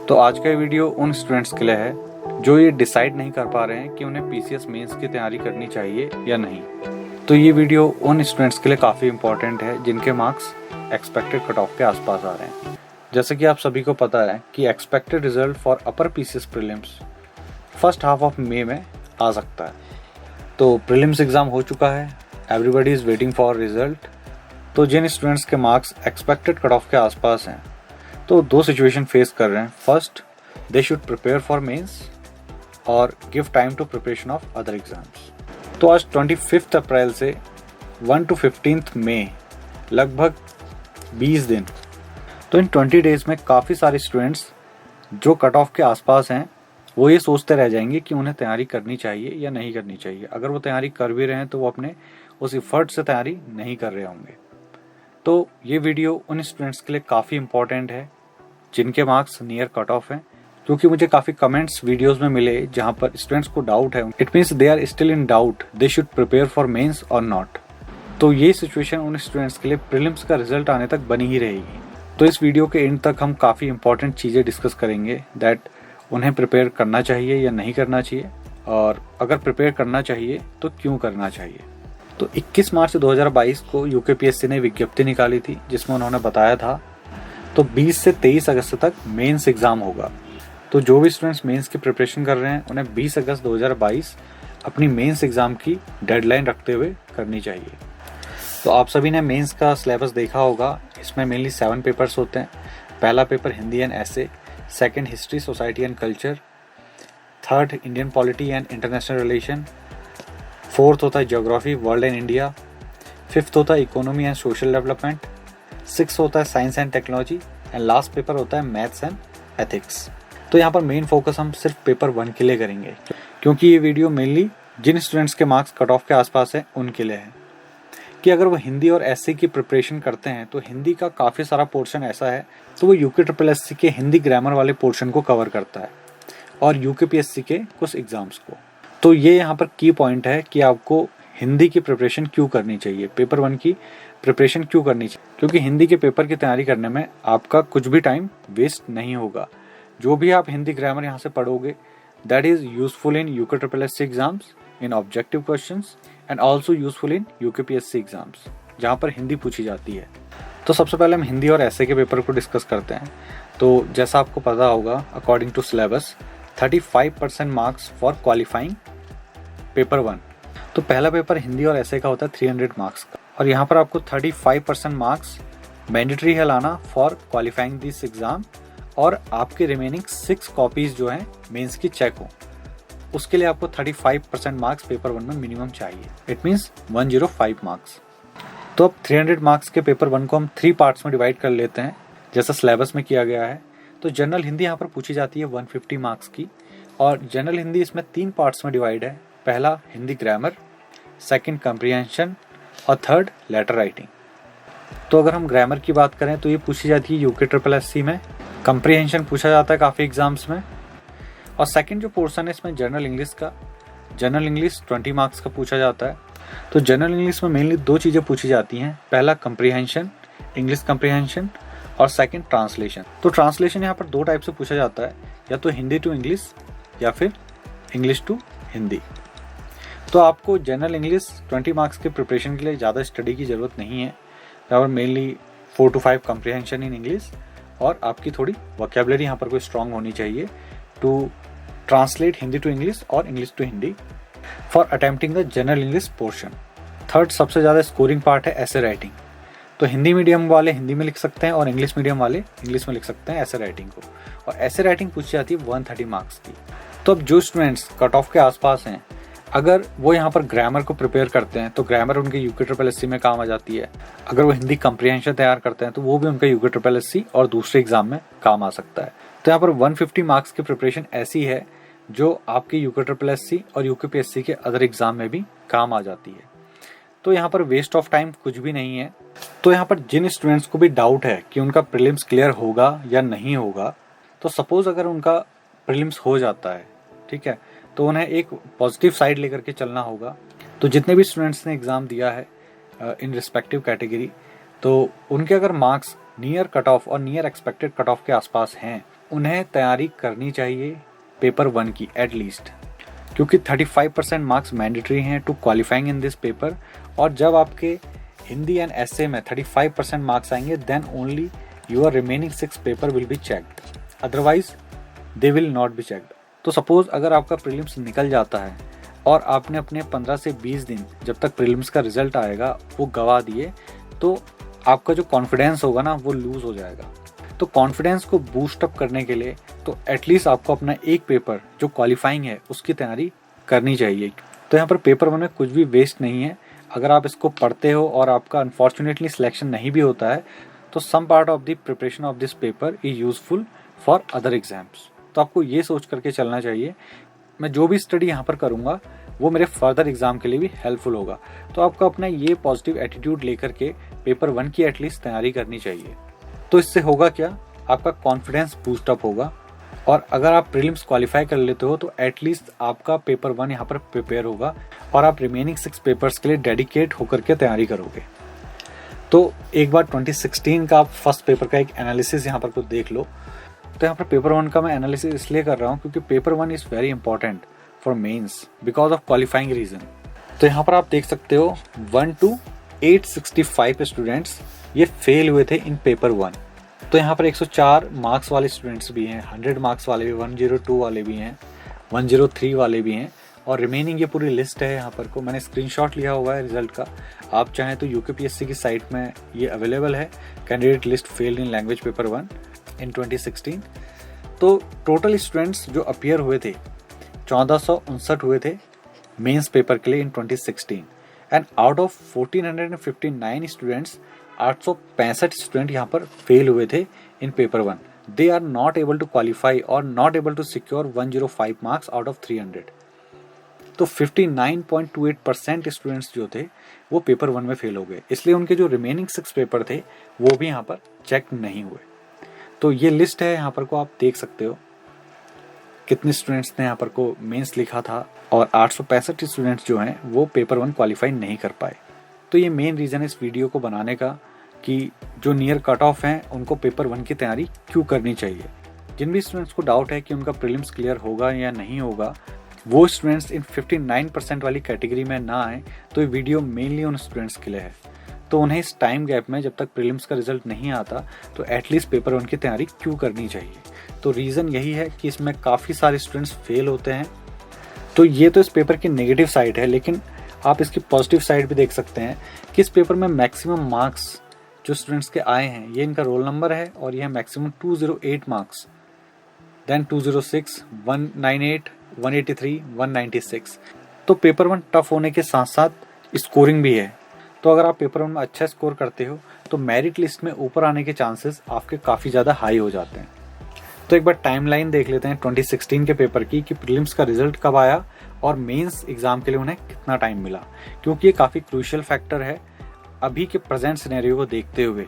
तो आज का वीडियो उन स्टूडेंट्स के लिए है जो ये डिसाइड नहीं कर पा रहे हैं कि उन्हें पीसीएस मेंस की तैयारी करनी चाहिए या नहीं। तो ये वीडियो उन स्टूडेंट्स के लिए काफ़ी इंपॉर्टेंट है जिनके मार्क्स एक्सपेक्टेड कट ऑफ के आसपास आ रहे हैं। जैसे कि आप सभी को पता है कि expected result for upper PCS prelims first half of May में आ सकता है। तो प्रीलिम्स एग्ज़ाम हो चुका है, everybody is waiting for result. तो जिन स्टूडेंट्स के मार्क्स एक्सपेक्टेड कट ऑफ के आसपास हैं तो दो सिचुएशन फेस कर रहे हैं। First, they should prepare for mains और give time to preparation of other exams. तो आज 25 अप्रैल से 1 to 15 मई लगभग 20 दिन, तो इन 20 डेज में काफ़ी सारे स्टूडेंट्स जो कट ऑफ के आसपास हैं वो ये सोचते रह जाएंगे कि उन्हें तैयारी करनी चाहिए या नहीं करनी चाहिए। अगर वो तैयारी कर भी रहे हैं तो वो अपने उस एफर्ट से तैयारी नहीं कर रहे होंगे। तो ये वीडियो उन स्टूडेंट्स के लिए काफ़ी इंपॉर्टेंट है जिनके मार्क्स नियर कट ऑफ हैं, क्योंकि मुझे काफ़ी कमेंट्स वीडियोस में मिले जहां पर स्टूडेंट्स को डाउट है, it means they are still in doubt they should prepare for mains और नॉट। तो ये सिचुएशन उन स्टूडेंट्स के लिए प्रीलिम्स का रिजल्ट आने तक बनी ही रहेगी। तो इस वीडियो के एंड तक हम काफ़ी इंपॉर्टेंट चीज़ें डिस्कस करेंगे दैट उन्हें प्रिपेयर करना चाहिए या नहीं करना चाहिए, और अगर प्रिपेयर करना चाहिए तो क्यों करना चाहिए। तो 21 मार्च 2022 को यूकेपीएससी ने विज्ञप्ति निकाली थी जिसमें उन्होंने बताया था तो 20 से 23 अगस्त तक मेंस एग्ज़ाम होगा। तो जो भी स्टूडेंट्स मेंस की प्रिपरेशन कर रहे हैं उन्हें 20 अगस्त 2022 अपनी मेंस एग्ज़ाम की डेडलाइन रखते हुए करनी चाहिए। तो आप सभी ने मेंस का सिलेबस देखा होगा। इसमें मेनली 7 पेपर्स होते हैं। पहला पेपर हिंदी एंड ऐसे, second history society and culture, third Indian polity and international relation, fourth होता है geography world and India, fifth होता है economy and social development, six होता है science and technology and last paper होता है मैथ्स एंड एथिक्स। तो यहाँ पर मेन फोकस हम सिर्फ पेपर 1 के लिए करेंगे, क्योंकि ये वीडियो मेनली जिन स्टूडेंट्स के मार्क्स कट ऑफ के आसपास है उनके लिए है कि अगर वो हिंदी और एससी की प्रिपरेशन करते हैं तो हिंदी का काफ़ी सारा पोर्शन ऐसा है तो वो यूके के हिंदी ग्रामर वाले पोर्शन को कवर करता है और यूकेपीएससी के कुछ एग्जाम्स को। तो ये यहाँ पर की पॉइंट है कि आपको हिंदी की प्रिपरेशन क्यों करनी चाहिए, पेपर 1 की प्रिपरेशन क्यों करनी चाहिए, क्योंकि हिंदी के पेपर की तैयारी करने में आपका कुछ भी टाइम वेस्ट नहीं होगा। जो भी आप हिंदी ग्रामर यहाँ से पढ़ोगे that is useful in UK exams in objective questions and also useful in UKPSC exams जहाँ पर हिंदी पूछी जाती है। तो सबसे पहले हम हिंदी और ऐसे के पेपर को डिस्कस करते हैं। तो जैसा आपको पता होगा according to syllabus 35% marks for qualifying paper 1। तो पहला पेपर हिंदी और ऐसे का होता है 300 मार्क्स का, और यहाँ पर आपको 35% मार्क्स मैंडेटरी है लाना फॉर क्वालिफाइंग दिस एग्जाम, और आपके रिमेनिंग 6 कॉपीज जो हैं मेंस की चेक हो उसके लिए आपको 35% मार्क्स पेपर 1 में मिनिमम चाहिए। It means 105 marks. तो अब 300 मार्क्स के पेपर 1 को हम 3 पार्ट्स में डिवाइड कर लेते हैं जैसा सिलेबस में किया गया है। तो जनरल हिंदी यहाँ पर पूछी जाती है 150 मार्क्स की, और जनरल हिंदी इसमें 3 पार्ट्स में डिवाइड है। पहला हिंदी ग्रामर, सेकंड कम्प्रीहेंशन और थर्ड लेटर राइटिंग। तो अगर हम ग्रामर की बात करें तो ये पूछी जाती है यूके में, कम्प्रीहेंशन पूछा जाता है काफ़ी एग्जाम्स में, और सेकंड जो पोर्शन है इसमें जनरल इंग्लिश का, जनरल इंग्लिश 20 मार्क्स का पूछा जाता है। तो जनरल इंग्लिश में मेनली 2 चीज़ें पूछी जाती हैं, पहला कम्प्रीहेंशन, इंग्लिश कम्प्रीहेंशन, और सेकंड ट्रांसलेशन। तो ट्रांसलेशन यहाँ पर 2 टाइप से पूछा जाता है, या तो हिंदी टू इंग्लिश या फिर इंग्लिश टू हिंदी। तो आपको जनरल इंग्लिश 20 मार्क्स के प्रिपरेशन के लिए ज़्यादा स्टडी की ज़रूरत नहीं है। और mainly 4 to 5 comprehension in English, और आपकी थोड़ी वोकैबुलरी यहाँ पर कोई स्ट्रॉन्ग होनी चाहिए to translate Hindi to English और English to Hindi for attempting the general English portion. Third सबसे ज़्यादा स्कोरिंग पार्ट है ऐसे राइटिंग। तो हिंदी मीडियम वाले हिंदी में लिख सकते हैं और इंग्लिश मीडियम वाले इंग्लिश में लिख सकते हैं ऐसे राइटिंग को, और ऐसे राइटिंग पूछी जाती है 130 मार्क्स की। तो अब जो स्टूडेंट्स कट ऑफ के आसपास हैं अगर वो यहाँ पर ग्रामर को प्रिपेयर करते हैं तो ग्रामर उनके यूके में काम आ जाती है। अगर वो हिंदी कम्प्रीहेंशन तैयार करते हैं तो वो भी उनका यूके और दूसरे एग्जाम में काम आ सकता है। तो यहाँ पर 150 मार्क्स की प्रिपरेशन ऐसी है जो आपके यूके और यूकेपीएससी के अदर एग्जाम में भी काम आ जाती है। तो यहाँ पर वेस्ट ऑफ टाइम कुछ भी नहीं है। तो यहाँ पर जिन स्टूडेंट्स को भी डाउट है कि उनका प्रीलिम्स क्लियर होगा या नहीं होगा, तो सपोज अगर उनका प्रीलिम्स हो जाता है, ठीक है, तो उन्हें एक पॉजिटिव साइड लेकर के चलना होगा। तो जितने भी स्टूडेंट्स ने एग्ज़ाम दिया है इन रिस्पेक्टिव कैटेगरी, तो उनके अगर मार्क्स नियर कट ऑफ और नियर एक्सपेक्टेड कट ऑफ के आसपास हैं उन्हें तैयारी करनी चाहिए पेपर 1 की एटलीस्ट, क्योंकि 35% मार्क्स मैंडेटरी हैं to qualifying in this paper. और जब आपके हिंदी एंड एसए में 35% मार्क्स आएंगे then only your remaining 6 paper will be checked, otherwise they will not be checked. तो सपोज अगर आपका प्रीलिम्स निकल जाता है और आपने अपने 15 से 20 दिन जब तक प्रीलिम्स का रिजल्ट आएगा वो गवा दिए, तो आपका जो कॉन्फिडेंस होगा ना वो लूज हो जाएगा। तो कॉन्फिडेंस को बूस्ट अप करने के लिए तो एटलीस्ट आपको अपना एक पेपर जो क्वालिफाइंग है उसकी तैयारी करनी चाहिए। तो यहाँ पर पेपर 1 में कुछ भी वेस्ट नहीं है। अगर आप इसको पढ़ते हो और आपका अनफॉर्चुनेटली सिलेक्शन नहीं भी होता है तो some part of the preparation of this paper is useful for other exams. तो आपको ये सोच करके चलना चाहिए मैं जो भी स्टडी यहाँ पर करूँगा वो मेरे फर्दर एग्जाम के लिए भी हेल्पफुल होगा। तो आपको अपना ये पॉजिटिव एटीट्यूड लेकर के पेपर 1 की एटलीस्ट तैयारी करनी चाहिए। तो इससे होगा क्या, आपका कॉन्फिडेंस बूस्ट अप होगा और अगर आप प्रीलिम्स क्वालिफाई कर लेते हो तो एटलीस्ट आपका पेपर 1 यहाँ पर प्रिपेयर होगा और आप रिमेनिंग 6 पेपर्स के लिए डेडिकेट होकर के तैयारी करोगे। तो एक बार 2016 का आप फर्स्ट पेपर का एक एनालिसिस यहाँ पर कुछ देख लो। तो यहाँ पर पेपर 1 का मैं एनालिसिस इसलिए कर रहा हूँ क्योंकि paper 1 is very important for mains because of qualifying reason. तो यहाँ पर आप देख सकते हो 1 to 865 स्टूडेंट्स ये फेल हुए थे इन पेपर 1। तो यहाँ पर 104 मार्क्स वाले स्टूडेंट्स भी हैं, 100 मार्क्स वाले भी, 102 वाले भी हैं, 103 वाले भी हैं और रिमेनिंग ये पूरी लिस्ट है यहाँ पर को मैंने स्क्रीनशॉट लिया हुआ है रिजल्ट का। आप चाहें तो यूकेपीएससी की साइट में ये अवेलेबल है, candidate list failed in language paper 1 इन 2016। तो टोटल स्टूडेंट्स जो अपीयर हुए थे 1459 हुए थे मेंस पेपर के लिए in 2016 and out of 1459 students 865 student यहाँ पर फेल हुए थे in paper 1। They are not able to qualify और not able to secure 105 marks out of 300। तो 59.28% स्टूडेंट्स जो थे वो पेपर 1 में फेल हो गए, इसलिए उनके जो रिमेनिंग 6 पेपर थे वो भी यहाँ पर चेक नहीं हुए। तो ये लिस्ट है यहाँ पर को आप देख सकते हो कितने स्टूडेंट्स ने यहाँ पर को मेंस लिखा था और 865 स्टूडेंट्स जो हैं वो पेपर 1 क्वालिफाई नहीं कर पाए। तो ये मेन रीज़न है इस वीडियो को बनाने का कि जो नियर कट ऑफ हैं उनको पेपर 1 की तैयारी क्यों करनी चाहिए। जिन भी स्टूडेंट्स को डाउट है कि उनका प्रीलिम्स क्लियर होगा या नहीं होगा वो स्टूडेंट्स इन 59% वाली कैटेगरी में ना आए, तो ये वीडियो मेनली उन स्टूडेंट्स के लिए है। तो उन्हें इस टाइम गैप में जब तक प्रीलिम्स का रिजल्ट नहीं आता तो एटलीस्ट पेपर 1 की तैयारी क्यों करनी चाहिए। तो रीज़न यही है कि इसमें काफ़ी सारे स्टूडेंट्स फेल होते हैं। तो ये तो इस पेपर की नेगेटिव साइड है, लेकिन आप इसकी पॉजिटिव साइड भी देख सकते हैं कि इस पेपर में मैक्सिमम मार्क्स जो स्टूडेंट्स के आए हैं ये इनका रोल नंबर है और यह मैक्सिमम 208 मार्क्स, देन 206, 198, 183, 196। तो पेपर 1 टफ होने के साथ साथ स्कोरिंग भी है। तो अगर आप पेपर 1 में अच्छा स्कोर करते हो तो मेरिट लिस्ट में ऊपर आने के चांसेस आपके काफ़ी ज़्यादा हाई हो जाते हैं। तो एक बार टाइमलाइन देख लेते हैं 2016 के पेपर की कि प्रीलिम्स का रिजल्ट कब आया और मेंस एग्जाम के लिए उन्हें कितना टाइम मिला, क्योंकि ये काफ़ी क्रूशियल फैक्टर है अभी के प्रेजेंट सिनेरियो को देखते हुए,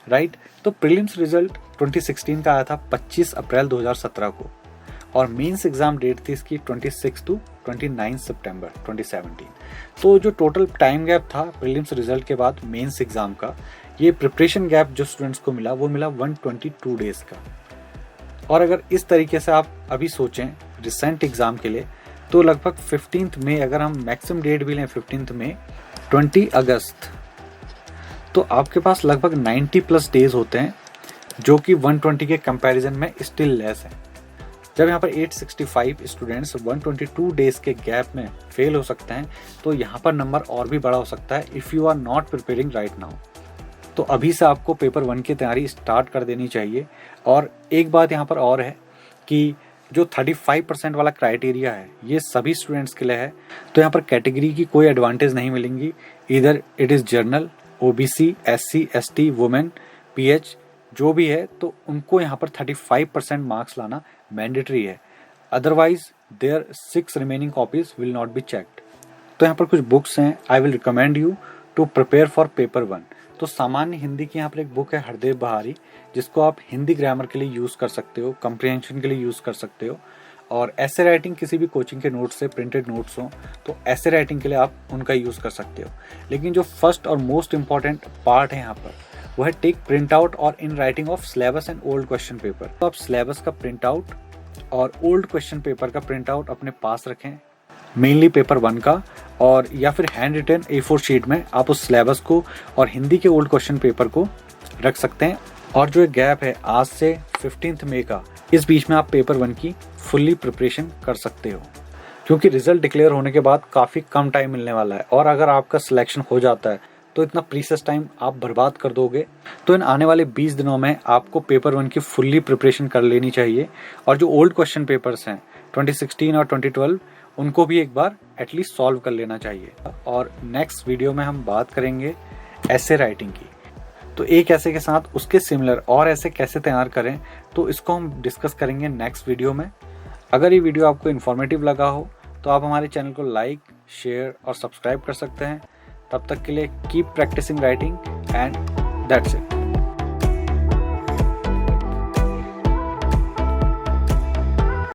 राइट। तो प्रीलिम्स रिजल्ट 2016 का आया था 25 अप्रैल 2017 को और मेंस एग्जाम डेट थी इसकी 26 to 29 सितंबर 2017। तो जो टोटल टाइम गैप था प्रीलिम्स रिजल्ट के बाद मेंस एग्जाम का, ये प्रिपरेशन गैप जो स्टूडेंट्स को मिला वो मिला 122 डेज का। और अगर इस तरीके से आप अभी सोचें रिसेंट एग्जाम के लिए तो लगभग 15 मई, अगर हम मैक्सिमम डेट भी लें 15 मई, 20 अगस्त, तो आपके पास लगभग 90+ डेज होते हैं जो कि 120 के कंपैरिजन में स्टिल लेस है। जब यहाँ पर 865 स्टूडेंट्स 122 डेज के गैप में फेल हो सकते हैं तो यहाँ पर नंबर और भी बड़ा हो सकता है if you are not preparing right now. तो अभी से आपको पेपर 1 की तैयारी स्टार्ट कर देनी चाहिए। और एक बात यहाँ पर और है कि जो 35% वाला क्राइटेरिया है ये सभी स्टूडेंट्स के लिए है। तो यहाँ पर कैटेगरी की कोई एडवांटेज नहीं मिलेंगी, इधर it is general, OBC, SC, ST, women, pH जो भी है, तो उनको यहाँ पर 35% मार्क्स लाना मैंडेटरी है, otherwise their 6 remaining copies will not be checked. तो यहाँ पर कुछ बुक्स हैं, I will recommend you to prepare for paper 1। तो सामान्य हिंदी की यहाँ पर एक बुक है हरदेव बहारी, जिसको आप हिंदी ग्रामर के लिए यूज़ कर सकते हो, कंप्रिहेंशन के लिए यूज़ कर सकते हो। और ऐसे राइटिंग किसी भी कोचिंग के नोट्स से प्रिंटेड नोट्स हो तो ऐसे राइटिंग के लिए आप उनका यूज़ कर सकते हो। लेकिन जो फर्स्ट और मोस्ट इम्पॉर्टेंट पार्ट है यहाँ पर वो है टेक प्रिंट आउट और in writing of syllabus and old question paper. तो आप सिलेबस का प्रिंट आउट और ओल्ड क्वेश्चन पेपर का प्रिंट आउट अपने पास रखें, मेनली पेपर 1 का, और या फिर हैंड रिटन A4 शीट में आप उस सिलेबस को और हिंदी के ओल्ड क्वेश्चन पेपर को रख सकते हैं। और जो एक गैप है आज से 15 मई का, इस बीच में आप पेपर 1 की फुल्ली प्रिपरेशन कर सकते हो, क्योंकि रिजल्ट डिक्लेयर होने के बाद काफ़ी कम टाइम मिलने वाला है। और अगर आपका सिलेक्शन हो जाता है तो इतना प्रीसियस टाइम आप बर्बाद कर दोगे। तो इन आने वाले 20 दिनों में आपको पेपर 1 की फुल्ली प्रिपरेशन कर लेनी चाहिए। और जो ओल्ड क्वेश्चन पेपर्स हैं 2016 और 2012, उनको भी एक बार एटलीस्ट सॉल्व कर लेना चाहिए। और नेक्स्ट वीडियो में हम बात करेंगे ऐसे राइटिंग की। तो एक ऐसे के साथ उसके सिमिलर और ऐसे कैसे तैयार करें, तो इसको हम डिस्कस करेंगे नेक्स्ट वीडियो में। अगर ये वीडियो आपको इन्फॉर्मेटिव लगा हो तो आप हमारे चैनल को लाइक, शेयर और सब्सक्राइब कर सकते हैं। तब तक के लिए keep practising writing and that's it.